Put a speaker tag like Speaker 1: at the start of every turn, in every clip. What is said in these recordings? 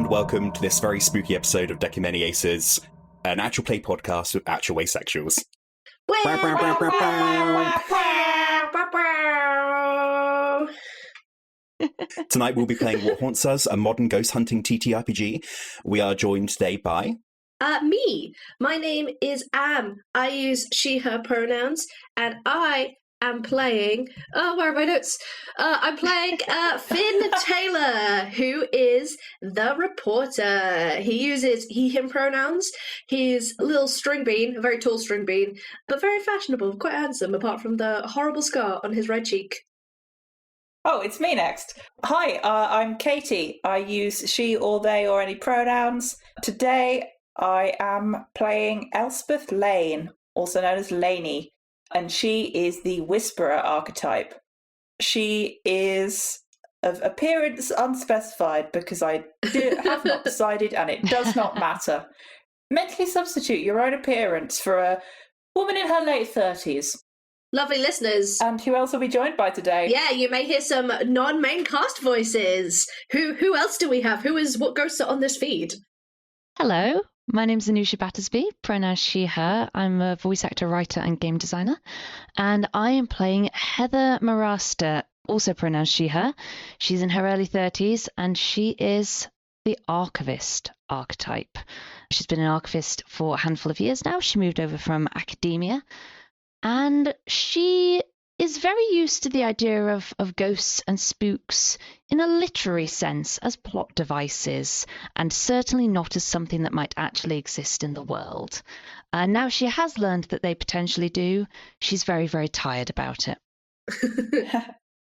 Speaker 1: welcome to this very spooky episode of Decking Many Aces, an actual play podcast with actual asexuals. Tonight we'll be playing What Haunts Us, a modern ghost hunting TTRPG. We are joined today by...
Speaker 2: Me. My name is Am. I use she, her pronouns, and I am playing... Oh, where are my notes? I'm playing Finn Taylor, who is the reporter. He uses he, him pronouns. He's a little string bean, a very tall string bean, but very fashionable, quite handsome, apart from the horrible scar on his right cheek.
Speaker 3: Oh, it's me next. Hi, I'm Katie. I use she or they or any pronouns. Today I am playing Elspeth Lane, also known as Laney, and she is the Whisperer archetype. She is of appearance unspecified because I have not decided and it does not matter. Mentally substitute your own appearance for a woman in her late 30s.
Speaker 2: Lovely listeners.
Speaker 3: And who else will be joined by today?
Speaker 2: Yeah, you may hear some non-main cast voices. Who else do we have? What ghosts are on this feed?
Speaker 4: Hello, my name's Anusia Battersby, pronouns she, her. I'm a voice actor, writer and game designer. And I am playing Heather Marasta, also pronouns she, her. She's in her early 30s and she is the archivist archetype. She's been an archivist for a handful of years now. She moved over from academia. And she is very used to the idea of ghosts and spooks in a literary sense as plot devices, and certainly not as something that might actually exist in the world. And now she has learned that they potentially do. She's very, very tired about it.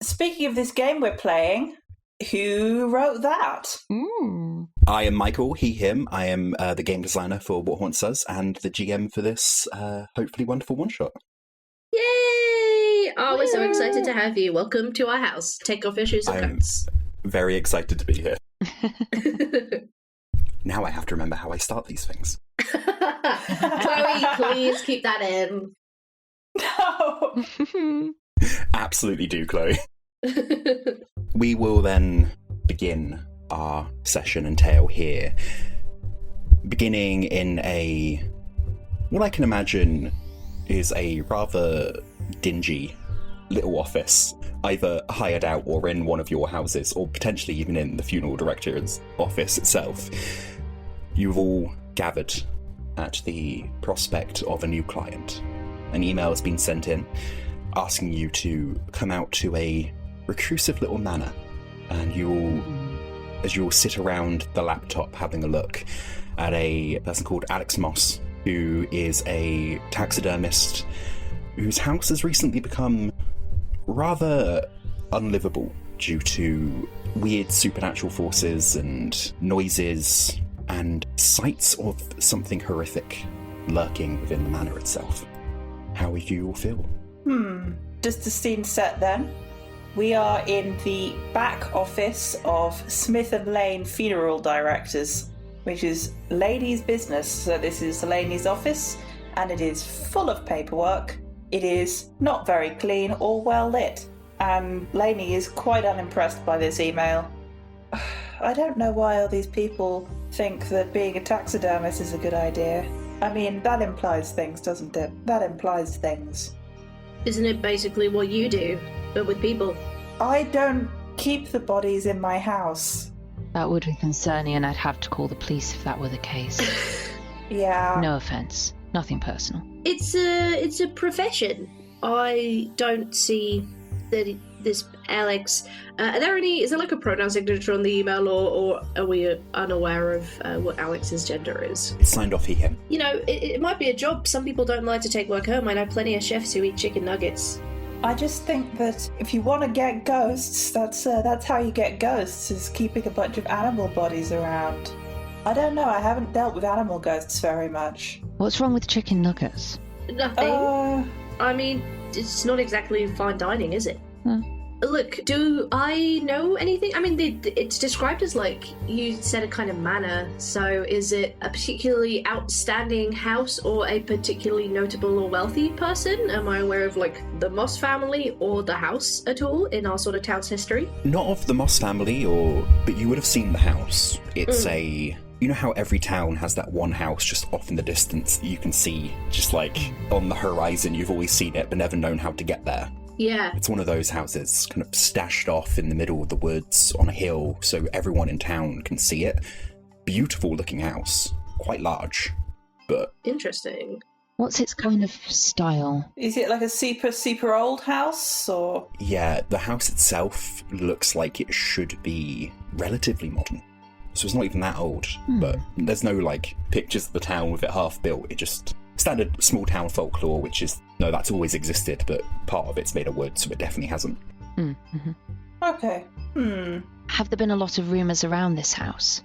Speaker 3: Speaking of this game we're playing, who wrote that?
Speaker 1: I am Michael, he, him. I am the game designer for What Haunts Us and the GM for this hopefully wonderful one-shot.
Speaker 2: Yay! Oh, we're so excited to have you. Welcome to our house. Take off your shoes and coats.
Speaker 1: Very excited to be here. Now I have to remember how I start these things.
Speaker 2: Chloe, please keep that in.
Speaker 3: No!
Speaker 1: Absolutely do, Chloe. We will then begin our session and tale here, beginning in what I can imagine is a rather dingy little office, either hired out or in one of your houses, or potentially even in the funeral director's office itself. You've all gathered at the prospect of a new client. An email has been sent in asking you to come out to a reclusive little manor, and as you all sit around the laptop having a look at a person called Alex Moss, who is a taxidermist whose house has recently become rather unlivable due to weird supernatural forces and noises and sights of something horrific lurking within the manor itself. How do you all feel?
Speaker 3: Just the scene set then. We are in the back office of Smith & Lane Funeral Directors, which is Lady's business. So this is Lady's office, and it is full of paperwork. It is not very clean or well lit, and Laney is quite unimpressed by this email. I don't know why all these people think that being a taxidermist is a good idea. I mean, that implies things, doesn't it? That implies things.
Speaker 2: Isn't it basically what you do, but with people?
Speaker 3: I don't keep the bodies in my house.
Speaker 4: That would be concerning, and I'd have to call the police if that were the case.
Speaker 3: Yeah.
Speaker 4: No offence. Nothing personal.
Speaker 2: It's a profession. I don't see that this Alex... is there like a pronoun signature on the email, or are we unaware of what Alex's gender is?
Speaker 1: It's signed off he, him.
Speaker 2: You know, it might be a job. Some people don't like to take work home. I know plenty of chefs who eat chicken nuggets.
Speaker 3: I just think that if you want to get ghosts, that's how you get ghosts, is keeping a bunch of animal bodies around. I don't know, I haven't dealt with animal ghosts very much.
Speaker 4: What's wrong with chicken nuggets?
Speaker 2: Nothing. I mean, it's not exactly fine dining, is it? Look, do I know anything? I mean, it's described as, like, you said, a kind of manor. So is it a particularly outstanding house or a particularly notable or wealthy person? Am I aware of, like, the Moss family or the house at all in our sort of town's history?
Speaker 1: Not of the Moss family, but you would have seen the house. It's you know how every town has that one house just off in the distance that you can see, just like on the horizon, you've always seen it but never known how to get there?
Speaker 2: Yeah.
Speaker 1: It's one of those houses, kind of stashed off in the middle of the woods on a hill so everyone in town can see it. Beautiful looking house. Quite large, but...
Speaker 2: Interesting.
Speaker 4: What's its kind of style?
Speaker 3: Is it like a super, super old house, or...?
Speaker 1: Yeah, the house itself looks like it should be relatively modern. So it's not even that old, but there's no, like, pictures of the town with it half built. It just... Standard small town folklore, which is, no, that's always existed, but part of it's made of wood, so it definitely hasn't.
Speaker 4: Mm-hmm.
Speaker 3: Okay.
Speaker 4: Have there been a lot of rumours around this house?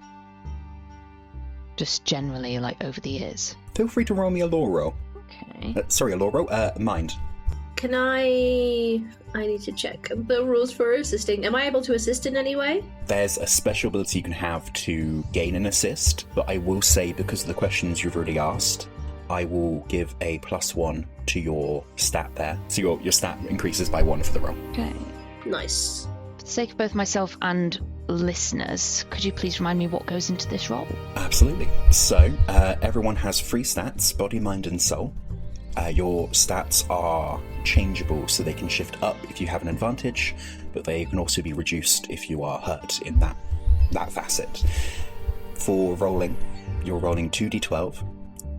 Speaker 4: Just generally, like, over the years?
Speaker 1: Feel free to roll me a lore roll.
Speaker 4: Okay.
Speaker 1: Sorry, a lore roll? Mind.
Speaker 2: Can I need to check the rules for assisting. Am I able to assist in any way?
Speaker 1: There's a special ability you can have to gain an assist, but I will say, because of the questions you've already asked, I will give a +1 to your stat there. So your stat increases by 1 for the roll.
Speaker 4: Okay.
Speaker 2: Nice.
Speaker 4: For the sake of both myself and listeners, could you please remind me what goes into this roll?
Speaker 1: Absolutely. So, everyone has 3 stats, body, mind, and soul. Your stats are changeable, so they can shift up if you have an advantage, but they can also be reduced if you are hurt in that facet. For rolling, you're rolling 2d12,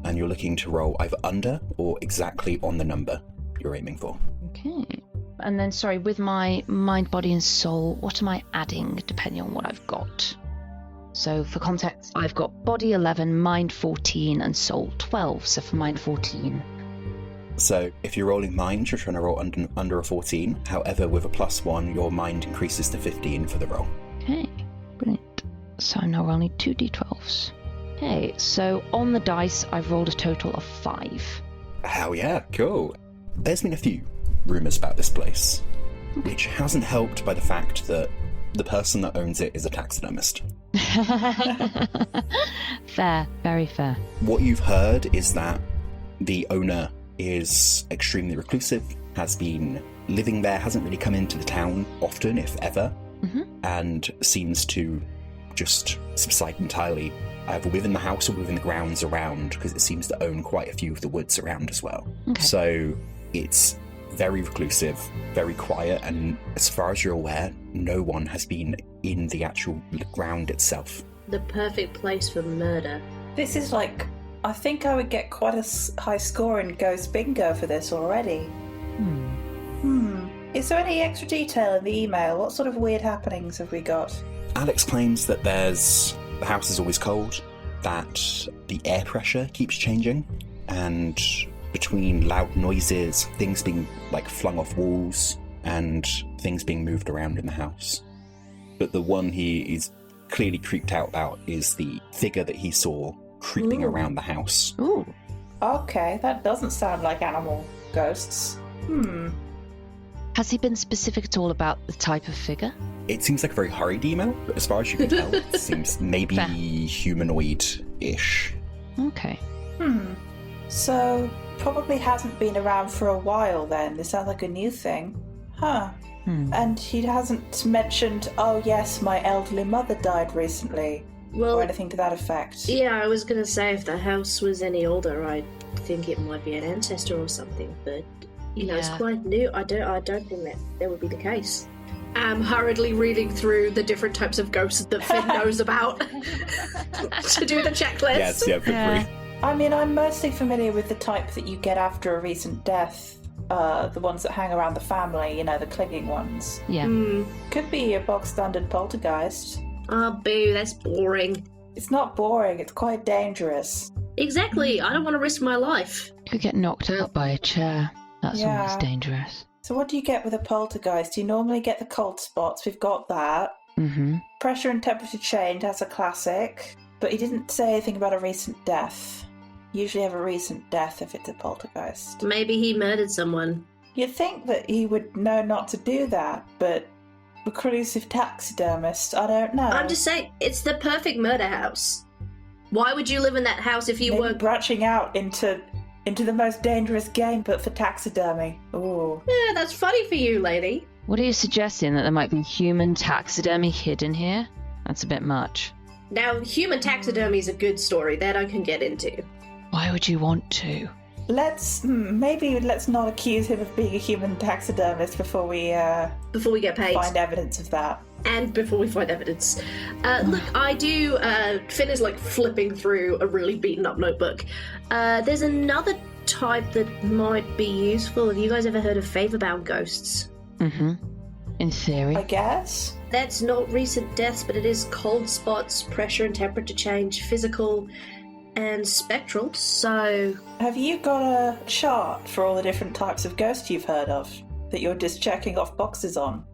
Speaker 1: and you're looking to roll either under or exactly on the number you're aiming for.
Speaker 4: Okay. And then, sorry, with my mind, body, and soul, what am I adding depending on what I've got? So for context, I've got body 11, mind 14, and soul 12. So for mind 14.
Speaker 1: So if you're rolling mind, you're trying to roll under a 14. However, with a +1, your mind increases to 15 for the roll.
Speaker 4: Okay, brilliant. So I'm now rolling 2d12s. Okay, so on the dice, I've rolled a total of 5.
Speaker 1: Hell yeah, cool. There's been a few rumours about this place, which hasn't helped by the fact that the person that owns it is a taxidermist.
Speaker 4: Fair, very fair.
Speaker 1: What you've heard is that the owner is extremely reclusive, has been living there, hasn't really come into the town often, if ever, and seems to just subside entirely, either within the house or within the grounds around, because it seems to own quite a few of the woods around as well.
Speaker 4: Okay.
Speaker 1: So it's very reclusive, very quiet, and as far as you're aware, no one has been in the actual ground itself.
Speaker 2: The perfect place for murder.
Speaker 3: This is like... I think I would get quite a high score in Ghost Bingo for this already. Is there any extra detail in the email? What sort of weird happenings have we got?
Speaker 1: Alex claims that the house is always cold, that the air pressure keeps changing, and between loud noises, things being like flung off walls, and things being moved around in the house. But the one he is clearly creeped out about is the figure that he saw creeping around the house.
Speaker 4: Ooh.
Speaker 3: Okay, that doesn't sound like animal ghosts.
Speaker 4: Has he been specific at all about the type of figure?
Speaker 1: It seems like a very hurried email, but as far as you can tell, it seems maybe humanoid-ish.
Speaker 4: Okay.
Speaker 3: So, probably hasn't been around for a while then. This sounds like a new thing. And he hasn't mentioned, oh yes, my elderly mother died recently,
Speaker 2: Well,
Speaker 3: or anything to that effect.
Speaker 2: yeah, I was gonna say if the house was any older, I think it might be an ancestor or something, but you know, it's
Speaker 4: Yeah.
Speaker 2: quite new. I don't think that would be the case. I'm hurriedly reading through the different types of ghosts that Finn knows about to do the checklist.
Speaker 1: Yes, yeah, feel free.
Speaker 3: I mean, I'm mostly familiar with the type that you get after a recent death. The ones that hang around the family, you know, the clinging ones.
Speaker 4: Yeah.
Speaker 3: Could be a bog standard poltergeist.
Speaker 2: Oh, boo, that's boring.
Speaker 3: It's not boring, it's quite dangerous.
Speaker 2: Exactly, I don't want to risk my life.
Speaker 4: Could get knocked out by a chair. That's
Speaker 3: Yeah.
Speaker 4: always dangerous.
Speaker 3: So what do you get with a poltergeist? You normally get the cold spots, we've got that. Pressure and temperature change, that's a classic. But he didn't say anything about a recent death. Usually have a recent death if it's a poltergeist.
Speaker 2: Maybe he murdered someone.
Speaker 3: You'd think that he would know not to do that, but reclusive taxidermist, I don't know.
Speaker 2: I'm just saying, it's the perfect murder house. Why would you live in that house if you
Speaker 3: Maybe
Speaker 2: weren't...
Speaker 3: branching out into the most dangerous game, but for taxidermy. Ooh.
Speaker 2: Yeah, that's funny for you, lady.
Speaker 4: What are you suggesting, that there might be human taxidermy hidden here? That's a bit much.
Speaker 2: Now, human taxidermy is a good story that I can get into.
Speaker 4: Why would you want to?
Speaker 3: Let's not accuse him of being a human taxidermist before we
Speaker 2: get paid.
Speaker 3: find evidence of that.
Speaker 2: And before we find evidence. Look, I do... Finn is, flipping through a really beaten-up notebook. There's another type that might be useful. Have you guys ever heard of favor-bound ghosts?
Speaker 4: Mm-hmm. In theory.
Speaker 3: I guess.
Speaker 2: That's not recent deaths, but it is cold spots, pressure and temperature change, physical and spectral, so...
Speaker 3: Have you got a chart for all the different types of ghosts you've heard of that you're just checking off boxes on?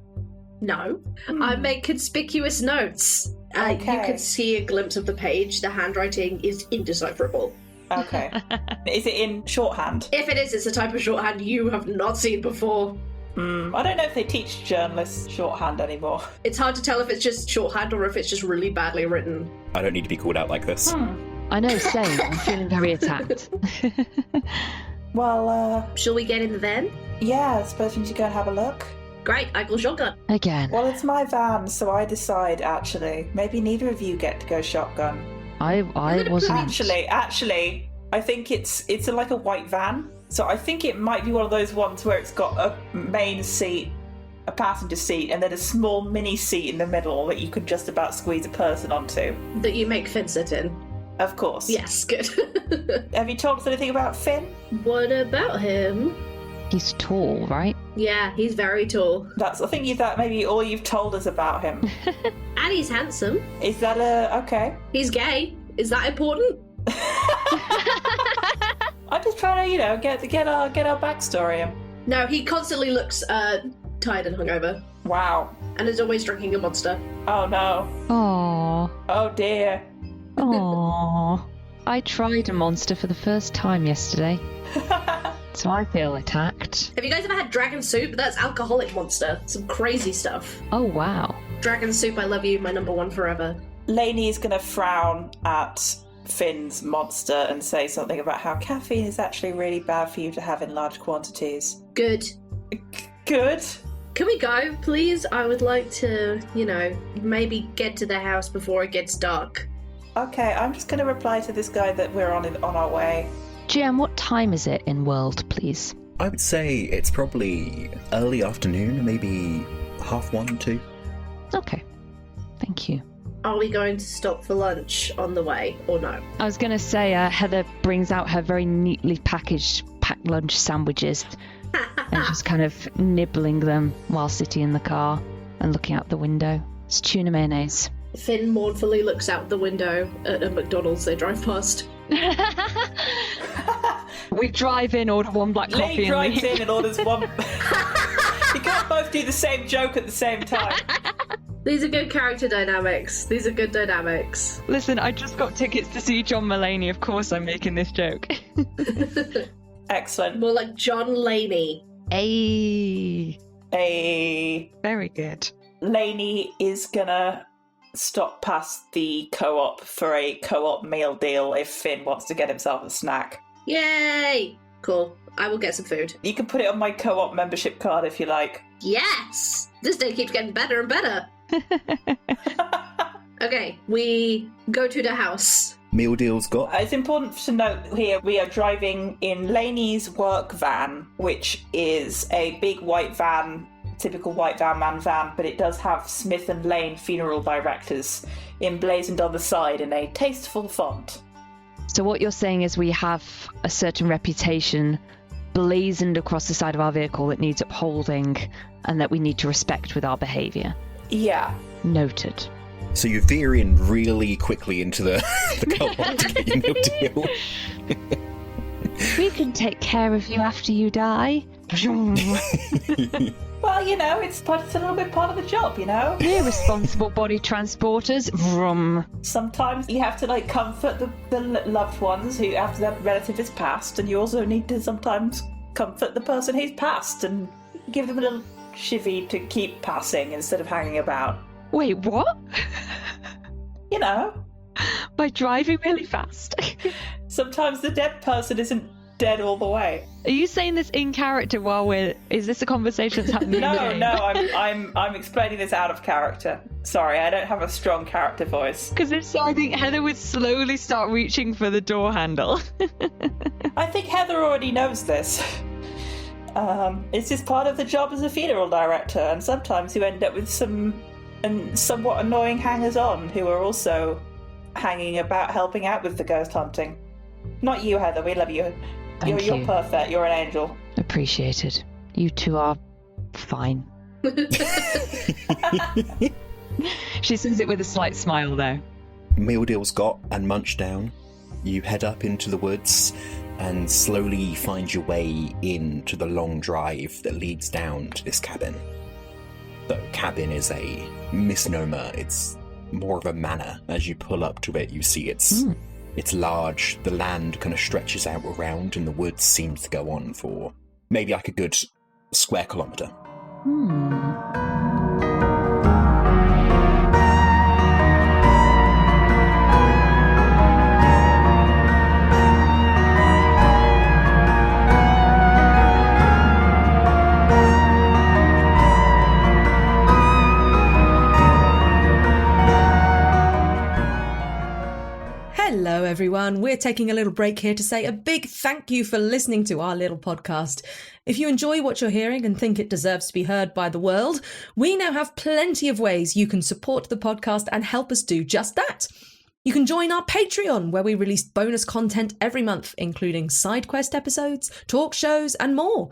Speaker 2: No. I make conspicuous notes.
Speaker 3: Okay.
Speaker 2: You can see a glimpse of the page. The handwriting is indecipherable.
Speaker 3: Okay. Is it in shorthand?
Speaker 2: If it is, it's a type of shorthand you have not seen before.
Speaker 3: I don't know if they teach journalists shorthand anymore.
Speaker 2: It's hard to tell if it's just shorthand or if it's just really badly written.
Speaker 1: I don't need to be called out like this.
Speaker 4: I know, same. I'm feeling very attacked.
Speaker 3: Well,
Speaker 2: Shall we get in the van?
Speaker 3: yeah, I suppose we need to go and have a look.
Speaker 2: Great, I call shotgun.
Speaker 4: Again.
Speaker 3: Well, it's my van, so I decide, actually. Maybe neither of you get to go shotgun.
Speaker 4: I wasn't...
Speaker 3: Actually, I think it's like a white van. So I think it might be one of those ones where it's got a main seat, a passenger seat, and then a small mini seat in the middle that you could just about squeeze a person onto.
Speaker 2: That you make Finn sit in.
Speaker 3: Of course.
Speaker 2: Yes, good.
Speaker 3: Have you told us anything about Finn?
Speaker 2: What about him?
Speaker 4: He's tall, right?
Speaker 2: Yeah, he's very tall.
Speaker 3: I think that maybe all you've told us about him.
Speaker 2: And he's handsome.
Speaker 3: Is that okay?
Speaker 2: He's gay. Is that important?
Speaker 3: I'm just trying to, get our backstory.
Speaker 2: No, he constantly looks tired and hungover.
Speaker 3: Wow.
Speaker 2: And is always drinking a monster.
Speaker 3: Oh no.
Speaker 4: Aww.
Speaker 3: Oh dear.
Speaker 4: Aww. I tried a monster for the first time yesterday, so I feel attacked.
Speaker 2: Have you guys ever had dragon soup? That's alcoholic monster. Some crazy stuff.
Speaker 4: Oh, wow.
Speaker 2: Dragon soup, I love you, my number one forever.
Speaker 3: Lainey's gonna frown at Finn's monster and say something about how caffeine is actually really bad for you to have in large quantities.
Speaker 2: Good.
Speaker 3: Good.
Speaker 2: Can we go, please? I would like to, maybe get to the house before it gets dark.
Speaker 3: Okay, I'm just gonna reply to this guy that we're on our way.
Speaker 4: GM, what time is it in world, please?
Speaker 1: I would say it's probably early afternoon, maybe 1:30, 2.
Speaker 4: Okay. Thank you.
Speaker 2: Are we going to stop for lunch on the way, or no?
Speaker 4: I was going to say, Heather brings out her very neatly packed lunch sandwiches and just kind of nibbling them while sitting in the car and looking out the window. It's tuna mayonnaise.
Speaker 2: Finn mournfully looks out the window at a McDonald's they drive past.
Speaker 4: We drive in, order one black coffee,
Speaker 3: Lee drives
Speaker 4: and leave.
Speaker 3: in and orders one. You can't both do the same joke at the same time.
Speaker 2: These are good character dynamics. These are good dynamics.
Speaker 4: Listen, I just got tickets to see John Mulaney. Of course I'm making this joke.
Speaker 3: Excellent.
Speaker 2: More like John Laney.
Speaker 4: Ayy. Very good.
Speaker 3: Lainey is gonna stop past the co-op for a co-op meal deal if Finn wants to get himself a snack.
Speaker 2: Yay! Cool. I will get some food.
Speaker 3: You can put it on my co-op membership card if you like.
Speaker 2: Yes! This day keeps getting better and better. Okay, we go to the house.
Speaker 1: Meal deals got.
Speaker 3: It's important to note here we are driving in Lainey's work van, which is a big white van, typical white van man van, but it does have Smith and Lane funeral directors emblazoned on the side in a tasteful font.
Speaker 4: So what you're saying is we have a certain reputation blazoned across the side of our vehicle that needs upholding and that we need to respect with our behaviour.
Speaker 3: Yeah.
Speaker 4: Noted.
Speaker 1: So you veer in really quickly into the co-op to get your meal deal.
Speaker 4: We can take care of you after you die.
Speaker 3: Well, it's a little bit part of the job,
Speaker 4: We're responsible body transporters. Vroom.
Speaker 3: Sometimes you have to, comfort the loved ones who after that relative is passed, and you also need to sometimes comfort the person who's passed and give them a little chivvy to keep passing instead of hanging about.
Speaker 4: Wait, what?
Speaker 3: You know,
Speaker 4: By driving really fast?
Speaker 3: sometimes the dead person isn't dead all the way.
Speaker 4: Are you saying this in character while we're... Is this a conversation that's happening in the game?
Speaker 3: No, I'm explaining this out of character. Sorry, I don't have a strong character voice.
Speaker 4: Because if so, I think Heather would slowly start reaching for the door handle.
Speaker 3: I think Heather already knows this. It's just part of the job as a funeral director, and sometimes you end up with some somewhat annoying hangers-on who are also hanging about helping out with the ghost hunting. Not you, Heather, we love you.
Speaker 4: Thank
Speaker 3: You're
Speaker 4: you.
Speaker 3: perfect, you're an angel.
Speaker 4: Appreciated. You two are fine. She says it with a slight smile, though.
Speaker 1: Meal deals got and munched down. You head up into the woods and slowly find your way into the long drive that leads down to this cabin. Though cabin is a misnomer, it's more of a manor. As you pull up to it, you see it's large, the land kind of stretches out around, and the woods seems to go on for maybe like a good square kilometre.
Speaker 5: Hello, everyone. We're taking a little break here to say a big thank you for listening to our little podcast. If you enjoy what you're hearing and think it deserves to be heard by the world, we now have plenty of ways you can support the podcast and help us do just that. You can join our Patreon, where we release bonus content every month, including side quest episodes, talk shows, and more.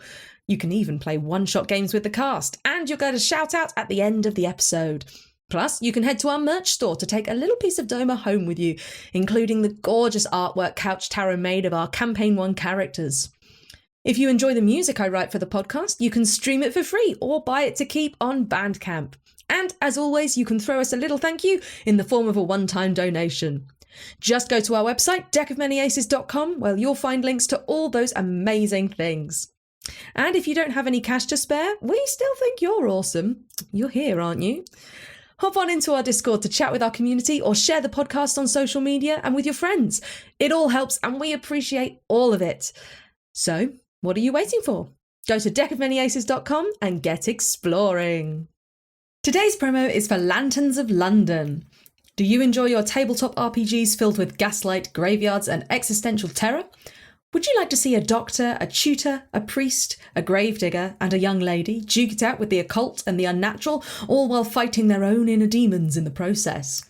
Speaker 5: You can even play one-shot games with the cast, and you'll get a shout-out at the end of the episode. Plus, you can head to our merch store to take a little piece of Doma home with you, including the gorgeous artwork Couch Tarot made of our Campaign 1 characters. If you enjoy the music I write for the podcast, you can stream it for free or buy it to keep on Bandcamp. And as always, you can throw us a little thank you in the form of a one-time donation. Just go to our website, deckofmanyaces.com, where you'll find links to all those amazing things. And if you don't have any cash to spare, we still think you're awesome. You're here, aren't you? Hop on into our Discord to chat with our community or share the podcast on social media and with your friends. It all helps and we appreciate all of it. So, what are you waiting for? Go to deckofmanyaces.com and get exploring. Today's promo is for Lanterns of London. Do you enjoy your tabletop RPGs filled with gaslight, graveyards and existential terror? Would you like to see a doctor, a tutor, a priest, a gravedigger, and a young lady duke it out with the occult and the unnatural, all while fighting their own inner demons in the process?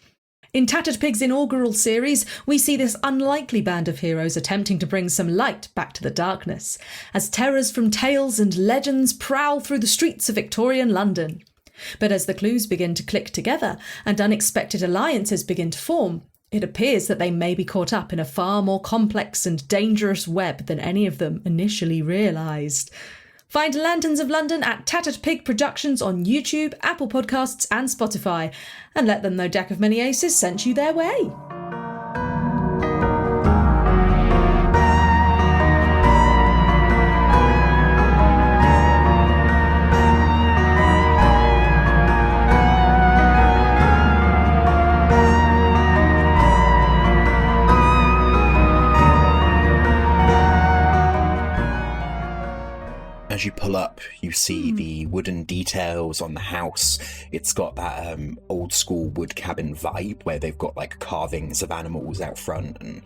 Speaker 5: In Tattered Pig's inaugural series, we see this unlikely band of heroes attempting to bring some light back to the darkness, as terrors from tales and legends prowl through the streets of Victorian London. But as the clues begin to click together and unexpected alliances begin to form, it appears that they may be caught up in a far more complex and dangerous web than any of them initially realised. Find Lanterns of London at Tattered Pig Productions on YouTube, Apple Podcasts and Spotify, and let them know Deck of Many Aces sent you their way.
Speaker 1: As you pull up, you see the wooden details on the house. It's got that old school wood cabin vibe where they've got like carvings of animals out front, and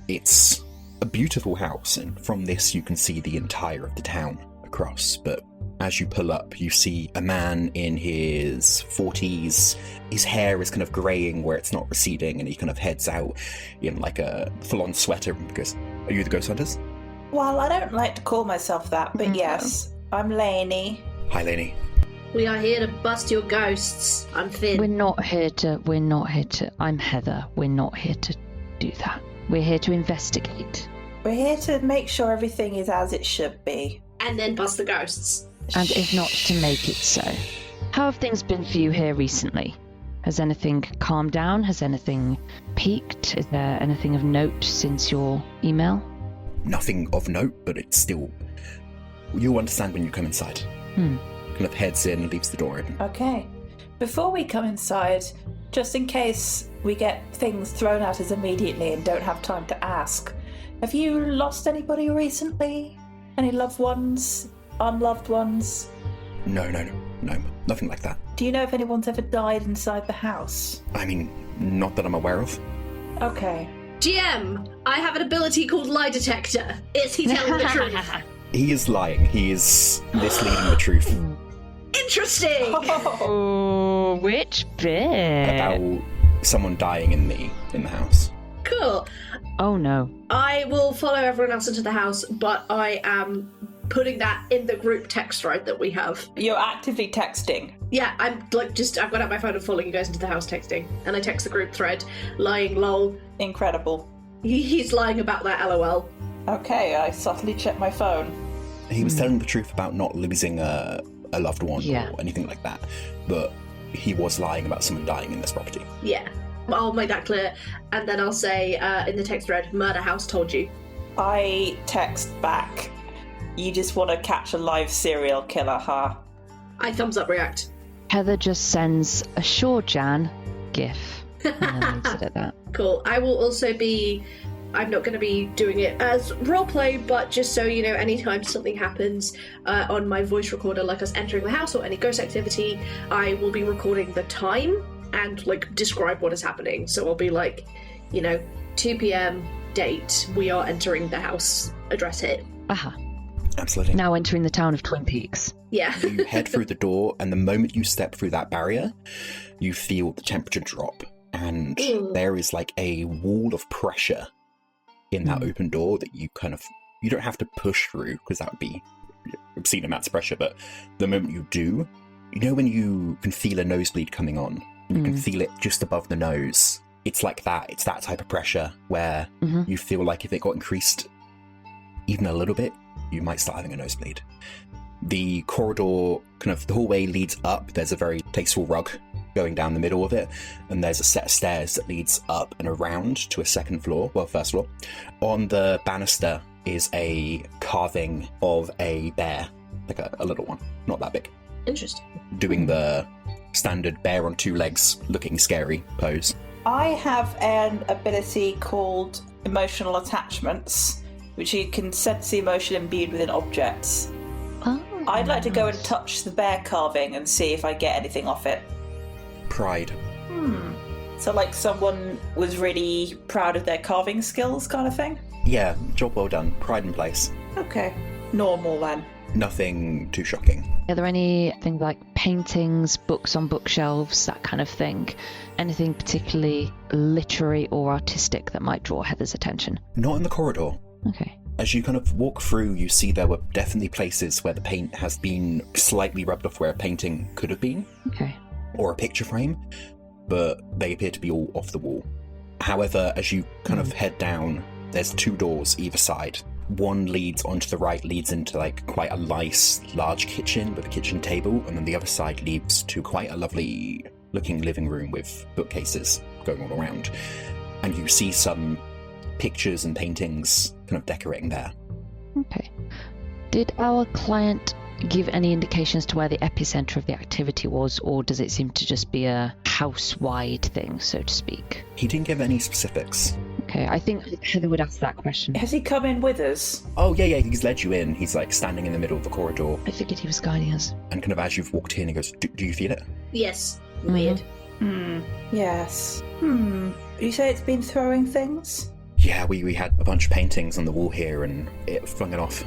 Speaker 1: it's a beautiful house. And from this, you can see the entire of the town across. But as you pull up, you see a man in his 40s. His hair is kind of greying where it's not receding, and he kind of heads out in like a full-on sweater because, are you the ghost hunters?
Speaker 3: Well, I don't like to call myself that, but yes, I'm Lainey.
Speaker 1: Hi, Lainey.
Speaker 2: We are here to bust your ghosts. I'm Finn.
Speaker 4: We're not here to, I'm Heather. We're not here to do that. We're here to investigate.
Speaker 3: We're here to make sure everything is as it should be.
Speaker 2: And then bust the ghosts.
Speaker 4: And if not, to make it so. How have things been for you here recently? Has anything calmed down? Has anything peaked? Is there anything of note since your email?
Speaker 1: Nothing of note, but it's still You'll understand when you come inside. Kind of heads in, leaves the door open.
Speaker 3: Okay. Before we come inside, just in case we get things thrown at us immediately and don't have time to ask, have you lost anybody recently? Any loved ones? Unloved ones?
Speaker 1: No, nothing like that.
Speaker 3: Do you know if anyone's ever died inside the house?
Speaker 1: I mean, not that I'm aware of.
Speaker 3: Okay.
Speaker 2: GM, I have an ability called lie detector. Is he telling the truth?
Speaker 1: He is lying. He is misleading the truth.
Speaker 2: Interesting!
Speaker 4: Oh, which bit?
Speaker 1: About someone dying in the house.
Speaker 2: Cool.
Speaker 4: Oh no.
Speaker 2: I will follow everyone else into the house, but I am putting that in the group text thread that we have.
Speaker 3: You're actively texting.
Speaker 2: Yeah, I've got out my phone and following you guys into the house texting. And I text the group thread, lying lol.
Speaker 3: Incredible.
Speaker 2: He's lying about that LOL.
Speaker 3: Okay, I subtly check my phone.
Speaker 1: He was telling the truth about not losing a loved one
Speaker 4: Yeah.
Speaker 1: or anything like that, but he was lying about someone dying in this property.
Speaker 2: Yeah. I'll make that clear, and then I'll say in the text thread, murder house told you.
Speaker 3: I text back, you just want to catch a live serial killer, huh?
Speaker 2: I thumbs up react.
Speaker 4: Heather just sends a sure Jan gif and then leaves it at that.
Speaker 2: Cool. I will also be... I'm not going to be doing it as roleplay, but just so you know, anytime something happens on my voice recorder, like us entering the house or any ghost activity, I will be recording the time and describe what is happening. So I'll be 2 p.m. date, we are entering the house, address hit.
Speaker 4: Aha.
Speaker 1: Absolutely.
Speaker 4: Now entering the town of Twin Peaks.
Speaker 2: Yeah.
Speaker 1: You head through the door, and the moment you step through that barrier, you feel the temperature drop, and there is a wall of pressure in that open door that you don't have to push through, because that would be obscene amounts of pressure, but the moment you do, when you can feel a nosebleed coming on, you can feel it just above the nose. It's like that. It's that type of pressure where you feel like if it got increased even a little bit, you might start having a nosebleed. The corridor, the hallway leads up. There's a very tasteful rug going down the middle of it, and there's a set of stairs that leads up and around to a first floor. On the banister is a carving of a bear, a little one, not that big.
Speaker 2: Interesting.
Speaker 1: Doing the standard bear on two legs, looking scary pose.
Speaker 3: I have an ability called emotional attachments, which you can sense the emotion imbued within objects.
Speaker 4: Oh,
Speaker 3: I'd like to go and touch the bear carving and see if I get anything off it.
Speaker 1: Pride.
Speaker 3: So someone was really proud of their carving skills kind of thing?
Speaker 1: Yeah, job well done. Pride in place.
Speaker 3: Okay. Normal then.
Speaker 1: Nothing too shocking.
Speaker 4: Are there anything like paintings, books on bookshelves, that kind of thing? Anything particularly literary or artistic that might draw Heather's attention?
Speaker 1: Not in the corridor.
Speaker 4: Okay.
Speaker 1: As you walk through, you see there were definitely places where the paint has been slightly rubbed off where a painting could have been.
Speaker 4: Okay.
Speaker 1: Or a picture frame, but they appear to be all off the wall. However, as you head down, there's two doors either side. One leads onto the right, leads into quite a nice large kitchen with a kitchen table, and then the other side leads to quite a lovely looking living room with bookcases going all around. And you see some pictures and paintings decorating there.
Speaker 4: Okay. Did our client give any indications to where the epicenter of the activity was, or does it seem to just be a house-wide thing, so to speak?
Speaker 1: He didn't give any specifics.
Speaker 4: Okay, I think Heather would ask that question.
Speaker 3: Has he come in with us?
Speaker 1: Oh, yeah, he's led you in. He's standing in the middle of the corridor.
Speaker 4: I figured he was guiding us.
Speaker 1: And as you've walked in, he goes, do you feel it?
Speaker 2: Yes. Weird.
Speaker 3: Yes. You say it's been throwing things?
Speaker 1: Yeah, we had a bunch of paintings on the wall here, and it flung it off.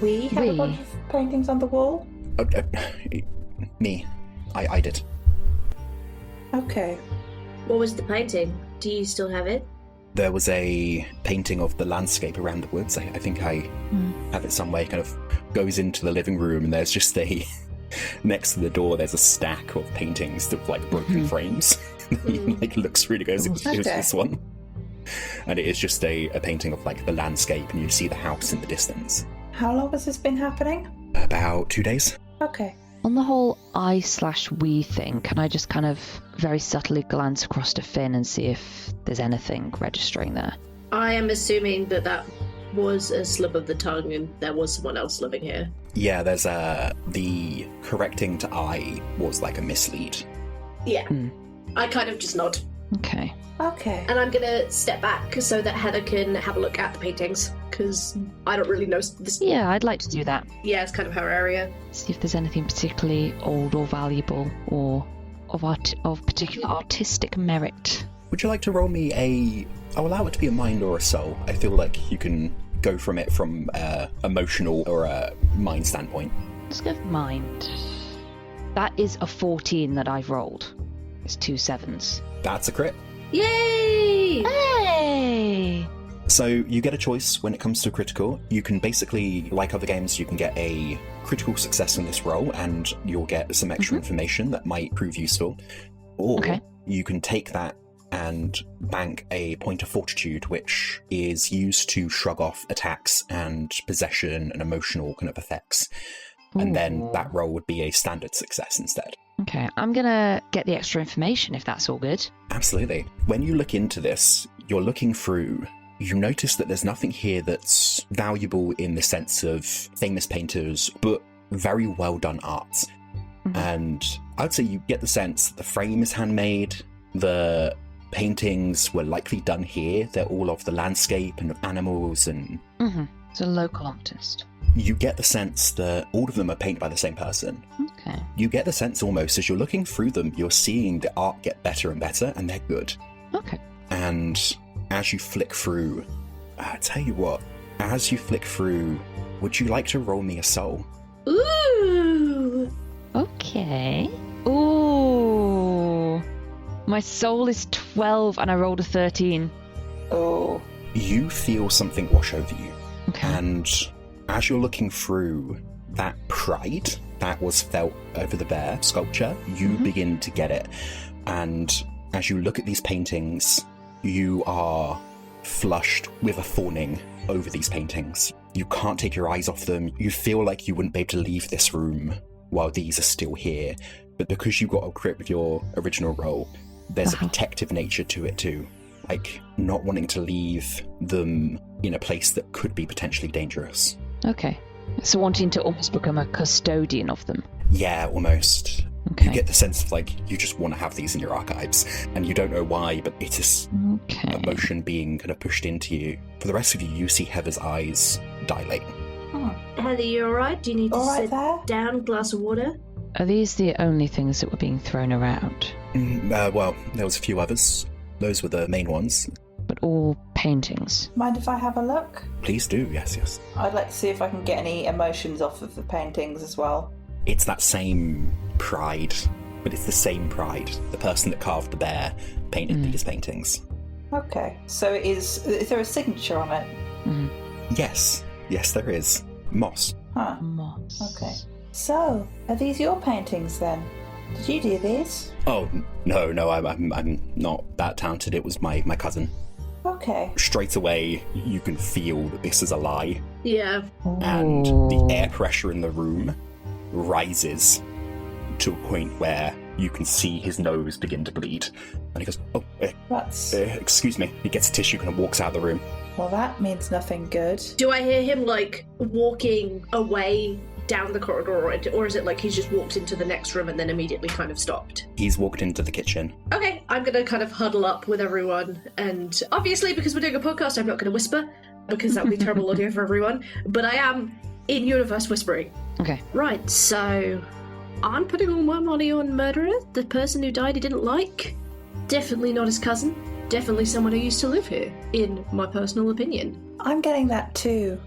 Speaker 3: We have a bunch of paintings on the wall?
Speaker 1: Me. I did.
Speaker 3: Okay.
Speaker 2: What was the painting? Do you still have it?
Speaker 1: There was a painting of the landscape around the woods. I think I have it somewhere. Goes into the living room, and there's just next to the door, there's a stack of paintings of broken frames. Looks really good. It was this one. And it is just a painting of the landscape, and you see the house in the distance.
Speaker 3: How long has this been happening?
Speaker 1: About 2 days.
Speaker 3: Okay.
Speaker 4: On the whole I/we thing, can I just very subtly glance across to Finn and see if there's anything registering there?
Speaker 2: I am assuming that was a slip of the tongue and there was someone else living here.
Speaker 1: Yeah, there's the correcting to I was like a mislead.
Speaker 2: Yeah. I kind of just nod.
Speaker 4: Okay.
Speaker 3: Okay.
Speaker 2: And I'm going to step back so that Heather can have a look at the paintings, because I don't really know this.
Speaker 4: Yeah, I'd like to do that.
Speaker 2: Yeah, it's kind of her area.
Speaker 4: See if there's anything particularly old or valuable or of particular artistic merit.
Speaker 1: Would you like to roll me I'll allow it to be a mind or a soul. I feel like you can go from it from emotional or a mind standpoint.
Speaker 4: Let's go for mind. That is a 14 that I've rolled. It's 2 7s.
Speaker 1: That's a crit.
Speaker 2: Yay!
Speaker 4: Hey!
Speaker 1: So you get a choice when it comes to critical. You can basically, like other games, you can get a critical success in this roll and you'll get some extra information that might prove useful. Or you can take that and bank a point of fortitude, which is used to shrug off attacks and possession and emotional kind of effects. And then that roll would be a standard success instead.
Speaker 4: Okay, I'm gonna get the extra information if that's all good.
Speaker 1: Absolutely. When you look into this, you're looking through, you notice that there's nothing here that's valuable in the sense of famous painters, but very well done art. And I'd say you get the sense that the frame is handmade, the paintings were likely done here, they're all of the landscape and of animals and...
Speaker 4: It's a local artist.
Speaker 1: You get the sense that all of them are painted by the same person.
Speaker 4: Okay.
Speaker 1: You get the sense almost as you're looking through them, you're seeing the art get better and better, and they're good.
Speaker 4: Okay.
Speaker 1: And as you flick through, I tell you what, as you flick through, would you like to roll me a soul?
Speaker 2: Ooh!
Speaker 4: Okay. Ooh. My soul is 12 and I rolled a 13.
Speaker 3: Oh.
Speaker 1: You feel something wash over you.
Speaker 4: Okay.
Speaker 1: And as you're looking through, that pride that was felt over the bear sculpture, you begin to get it. And as you look at these paintings, you are flushed with a fawning over these paintings. You can't take your eyes off them. You feel like you wouldn't be able to leave this room while these are still here. But because you got a grip with your original role, there's a protective nature to it too. Like not wanting to leave them in a place that could be potentially dangerous.
Speaker 4: Okay. So wanting to almost become a custodian of them.
Speaker 1: Yeah, almost.
Speaker 4: Okay.
Speaker 1: You get the sense of like you just want to have these in your archives and you don't know why, but it is emotion being kind of pushed into you. For the rest of you, you see Heather's eyes dilate.
Speaker 2: Heather, you alright? Do you need to sit down, glass of water?
Speaker 4: Are these the only things that were being thrown around?
Speaker 1: Well, there was a few others. Those were the main ones.
Speaker 4: But all paintings?
Speaker 3: Mind if I have a look?
Speaker 1: Please do, yes.
Speaker 3: I'd like to see if I can get any emotions off of the paintings as well.
Speaker 1: It's that same pride, but it's the same pride. The person that carved the bear painted these paintings.
Speaker 3: Okay, so is there a signature on it?
Speaker 1: Yes, there is. Moss.
Speaker 3: Huh.
Speaker 4: Moss.
Speaker 3: Okay. So, are these your paintings then? Did you do these?
Speaker 1: Oh, no, I'm not that talented. It was my cousin.
Speaker 3: Okay.
Speaker 1: Straight away, you can feel that this is a lie.
Speaker 2: Yeah.
Speaker 1: And the air pressure in the room rises to a point where you can see his nose begin to bleed. And he goes, excuse me. He gets a tissue and walks out of the room.
Speaker 3: Well, that means nothing good.
Speaker 2: Do I hear him, like, walking away down the corridor, or is it like he's just walked into the next room and then immediately kind of stopped?
Speaker 1: He's walked into the kitchen.
Speaker 2: Okay, I'm gonna kind of huddle up with everyone, and obviously because we're doing a podcast, I'm not gonna whisper, because that would be terrible audio for everyone, but I am in-universe whispering.
Speaker 4: Okay.
Speaker 2: Right, so I'm putting all my money on murderer, the person who died he didn't like. Definitely not his cousin. Definitely someone who used to live here, in my personal opinion.
Speaker 3: I'm getting that too.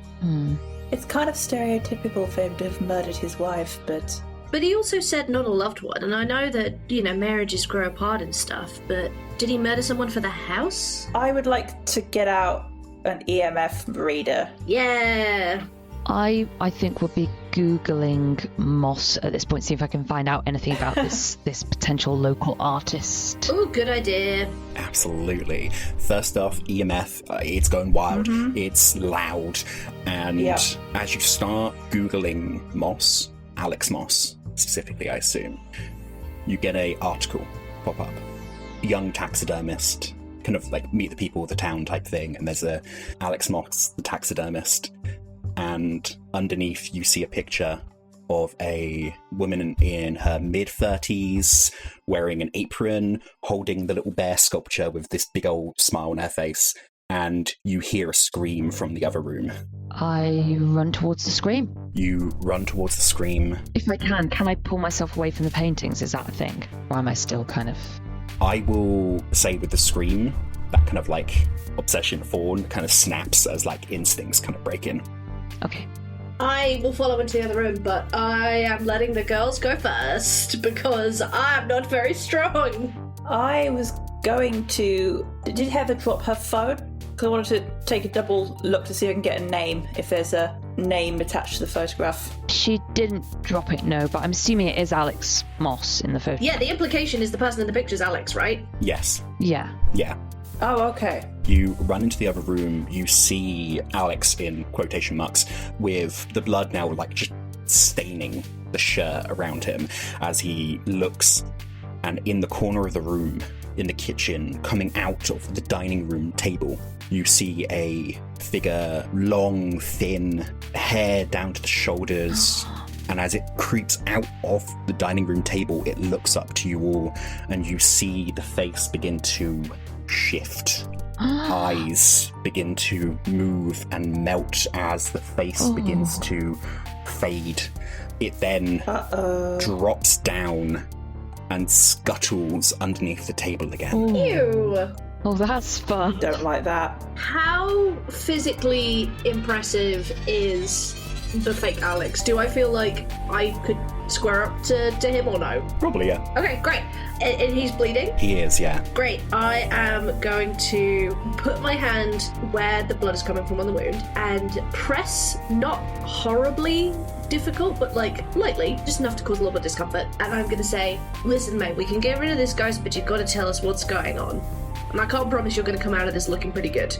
Speaker 3: It's kind of stereotypical for him to have murdered his wife, but...
Speaker 2: But he also said not a loved one, and I know that, marriages grow apart and stuff, but did he murder someone for the house?
Speaker 3: I would like to get out an EMF reader.
Speaker 2: Yeah!
Speaker 4: I think we'll be Googling Moss at this point, see if I can find out anything about this potential local artist.
Speaker 2: Oh, good idea.
Speaker 1: Absolutely. First off, EMF, it's going wild. It's loud. And as you start Googling Moss, Alex Moss, specifically, I assume, you get an article pop up. Young taxidermist kind of like meet the people of the town type thing, and there's a Alex Moss, the taxidermist, and underneath you see a picture of a woman in her mid-30s wearing an apron, holding the little bear sculpture with this big old smile on her face, and you hear a scream from the other room.
Speaker 4: I run towards the scream.
Speaker 1: You run towards the scream.
Speaker 4: If I can I pull myself away from the paintings? Is that a thing? Or am I still kind of...
Speaker 1: I will say with the scream, that kind of like obsession fawn kind of snaps as like instincts kind of break in.
Speaker 4: Okay.
Speaker 2: I will follow into the other room, but I am letting the girls go first because I'm not very strong.
Speaker 3: I was going to... Did Heather drop her phone? Because I wanted to take a double look to see if I can get a name, if there's a name attached to the photograph.
Speaker 4: She didn't drop it, no, but I'm assuming it is Alex Moss in the photo.
Speaker 2: Yeah, the implication is the person in the picture is Alex, right?
Speaker 1: Yes.
Speaker 4: Yeah.
Speaker 1: Yeah.
Speaker 3: Oh, okay.
Speaker 1: You run into the other room, you see Alex in quotation marks with the blood now like just staining the shirt around him as he looks, and in the corner of the room, in the kitchen, coming out of the dining room table, you see a figure, long, thin, hair down to the shoulders, and as it creeps out of the dining room table, it looks up to you all, and you see the face begin to shift. Eyes begin to move and melt as the face begins to fade. It then drops down and scuttles underneath the table again.
Speaker 2: Ew.
Speaker 4: Oh, that's fun.
Speaker 3: Don't like that.
Speaker 2: How physically impressive is the fake Alex? Do I feel like I could square up to him or no?
Speaker 1: Probably, yeah.
Speaker 2: Okay, great. And he's bleeding?
Speaker 1: He is, yeah.
Speaker 2: Great. I am going to put my hand where the blood is coming from on the wound and press, not horribly difficult, but like lightly, just enough to cause a little bit of discomfort. And I'm going to say, listen, mate, we can get rid of this ghost, but you've got to tell us what's going on. And I can't promise you're going to come out of this looking pretty good.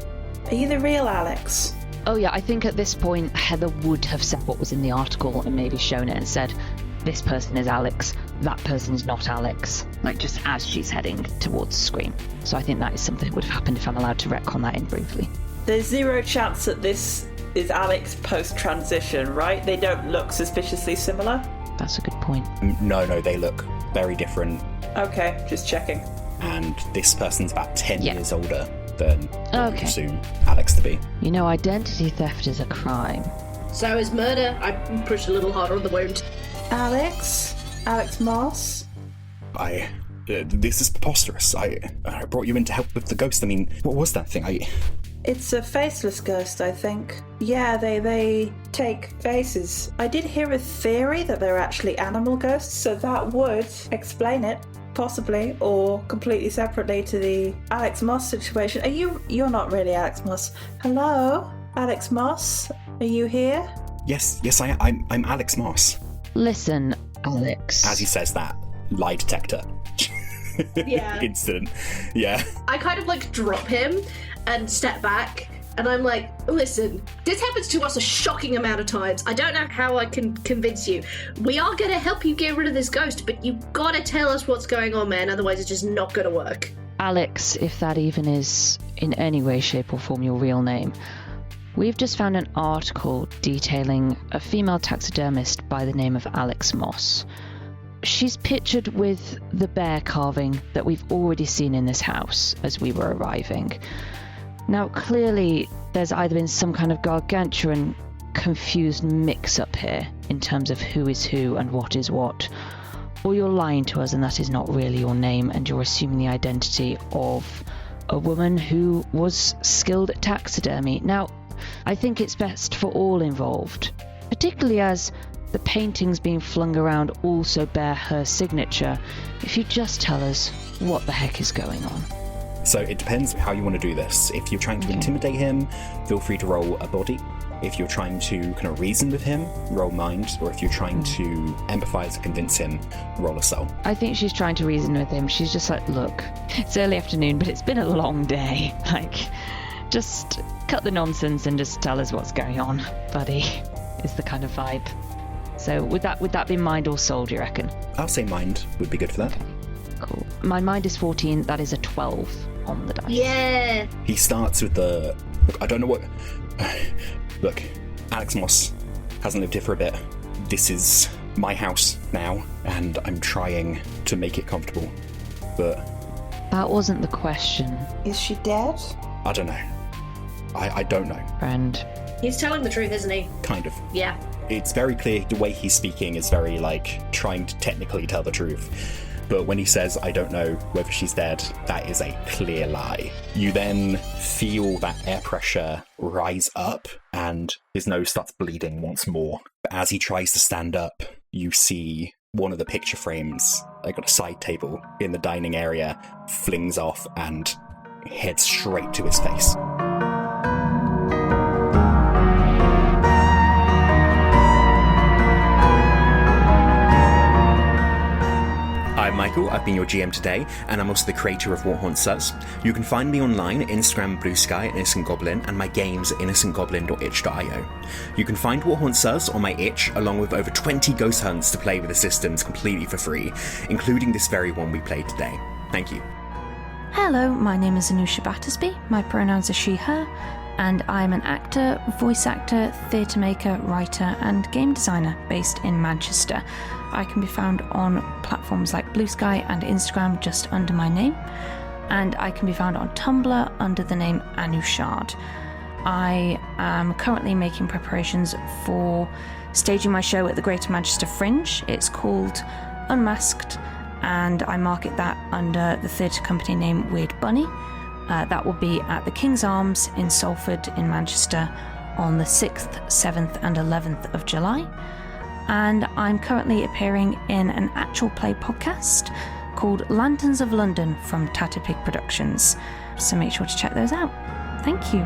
Speaker 3: Are you the real Alex?
Speaker 4: Oh yeah, I think at this point Heather would have said what was in the article and maybe shown it and said, this person is Alex, that person is not Alex, like just as she's heading towards the screen. So I think that is something that would have happened if I'm allowed to retcon that in briefly.
Speaker 3: There's zero chance that this is Alex post-transition, right? They don't look suspiciously similar?
Speaker 4: That's a good point.
Speaker 1: No, they look very different.
Speaker 3: Okay, just checking.
Speaker 1: And this person's about 10 years older than what you assume Alex to be.
Speaker 4: You know, identity theft is a crime.
Speaker 2: So is murder. I pushed a little harder on the wound.
Speaker 3: Alex Moss?
Speaker 1: This is preposterous. I brought you in to help with the ghost. I mean, what was that thing?
Speaker 3: It's a faceless ghost, I think. Yeah, they take faces. I did hear a theory that they're actually animal ghosts, so that would explain it, possibly, or completely separately to the Alex Moss situation. You're not really Alex Moss. Hello? Alex Moss? Are you here?
Speaker 1: Yes, I'm Alex Moss.
Speaker 4: Listen, Alex.
Speaker 1: As he says that, lie detector.
Speaker 2: Yeah.
Speaker 1: Incident. Yeah.
Speaker 2: I kind of like drop him and step back, and I'm like, listen, this happens to us a shocking amount of times. I don't know how I can convince you. We are going to help you get rid of this ghost, but you've got to tell us what's going on, man, otherwise it's just not going to work.
Speaker 4: Alex, if that even is in any way, shape or form your real name, we've just found an article detailing a female taxidermist by the name of Alex Moss. She's pictured with the bear carving that we've already seen in this house as we were arriving. Now, clearly, there's either been some kind of gargantuan confused mix-up here in terms of who is who and what is what, or you're lying to us and that is not really your name and you're assuming the identity of a woman who was skilled at taxidermy. Now, I think it's best for all involved, particularly as the paintings being flung around also bear her signature, if you just tell us what the heck is going on.
Speaker 1: So it depends how you want to do this. If you're trying to intimidate him, feel free to roll a body. If you're trying to kind of reason with him, roll mind. Or if you're trying to empathize and convince him, roll a soul.
Speaker 4: I think she's trying to reason with him. She's just like, look, it's early afternoon, but it's been a long day. Like, just cut the nonsense and just tell us what's going on, buddy, is the kind of vibe. So would that be mind or soul, do you reckon?
Speaker 1: I'll say mind would be good for that.
Speaker 4: Cool. My mind is 14. That is a 12 on the dice.
Speaker 2: Yeah.
Speaker 1: He starts with the... Look, I don't know what... Look, Alex Moss hasn't lived here for a bit. This is my house now, and I'm trying to make it comfortable. But...
Speaker 4: That wasn't the question.
Speaker 3: Is she dead?
Speaker 1: I don't know. I don't know.
Speaker 4: Friend.
Speaker 2: He's telling the truth, isn't he?
Speaker 1: Kind of.
Speaker 2: Yeah.
Speaker 1: It's very clear the way he's speaking is very, trying to technically tell the truth. But when he says, I don't know whether she's dead, that is a clear lie. You then feel that air pressure rise up, and his nose starts bleeding once more. But as he tries to stand up, you see one of the picture frames, like on a side table in the dining area, flings off and heads straight to his face. I'm Michael, I've been your GM today, and I'm also the creator of What Haunts Us. You can find me online at Instagram, Blue Sky, Innocent Goblin, and my games at innocentgoblin.itch.io. You can find What Haunts Us on my itch, along with over 20 ghost hunts to play with the systems completely for free, including this very one we played today. Thank you.
Speaker 4: Hello, my name is Anusia Battersby. My pronouns are she, her, and I'm an actor, voice actor, theatre maker, writer, and game designer based in Manchester. I can be found on platforms like Blue Sky and Instagram just under my name, and I can be found on Tumblr under the name Anushard. I am currently making preparations for staging my show at the Greater Manchester Fringe. It's called Unmasked, and I market that under the theatre company name Weird Bunny. That will be at the King's Arms in Salford in Manchester on the 6th, 7th and 11th of July. And I'm currently appearing in an actual play podcast called Lanterns of London from Tatterpig Productions. So make sure to check those out. Thank you.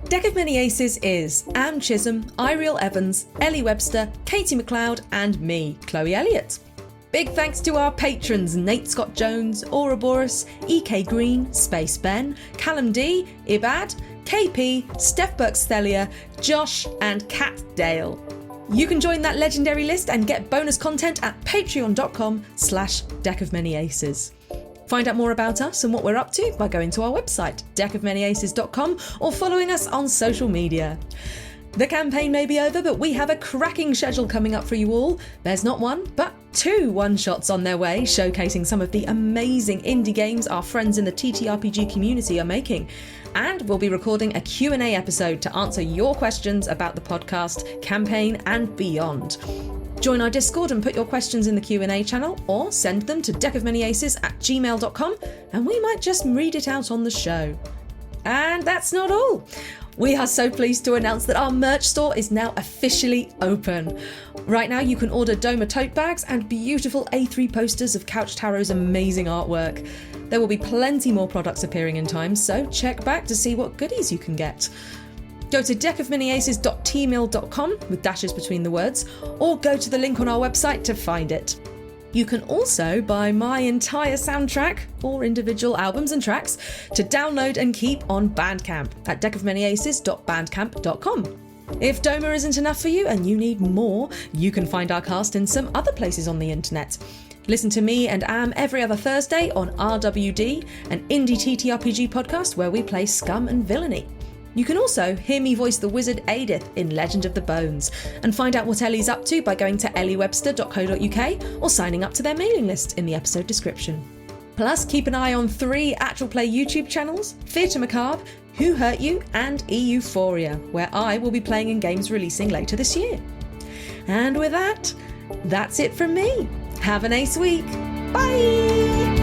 Speaker 5: Deck of Many Aces is Anne Chisholm, Eiriol Evans, Ellie Webster, Katie McLeod, and me, Chloe Elliott. Big thanks to our patrons Nate Scott Jones, Ouroboros, EK Green, Space Ben, Callum D, Ibad, KP, Steph Burks-Thelia, Josh, and Kat Dale. You can join that legendary list and get bonus content at patreon.com/deckofmanyaces. Find out more about us and what we're up to by going to our website, deckofmanyaces.com, or following us on social media. The campaign may be over, but we have a cracking schedule coming up for you all. There's not one, but 2 one-shots on their way, showcasing some of the amazing indie games our friends in the TTRPG community are making. And we'll be recording a Q&A episode to answer your questions about the podcast, campaign, and beyond. Join our Discord and put your questions in the Q&A channel, or send them to deckofmanyaces@gmail.com, and we might just read it out on the show. And that's not all. We are so pleased to announce that our merch store is now officially open. Right now you can order Doma tote bags and beautiful A3 posters of Couch Tarot's amazing artwork. There will be plenty more products appearing in time, so check back to see what goodies you can get. Go to deckofmanyaces.tmail.com with dashes between the words, or go to the link on our website to find it. You can also buy my entire soundtrack, or individual albums and tracks, to download and keep on Bandcamp at deckofmanyaces.bandcamp.com. If Doma isn't enough for you and you need more, you can find our cast in some other places on the internet. Listen to me and Am every other Thursday on RWD, an indie TTRPG podcast where we play scum and villainy. You can also hear me voice the wizard Edith in Legend of the Bones, and find out what Ellie's up to by going to elliewebster.co.uk or signing up to their mailing list in the episode description. Plus, keep an eye on 3 actual play YouTube channels, Theatre Macabre, Who Hurt You, and Euphoria, where I will be playing in games releasing later this year. And with that, that's it from me. Have an ace week. Bye!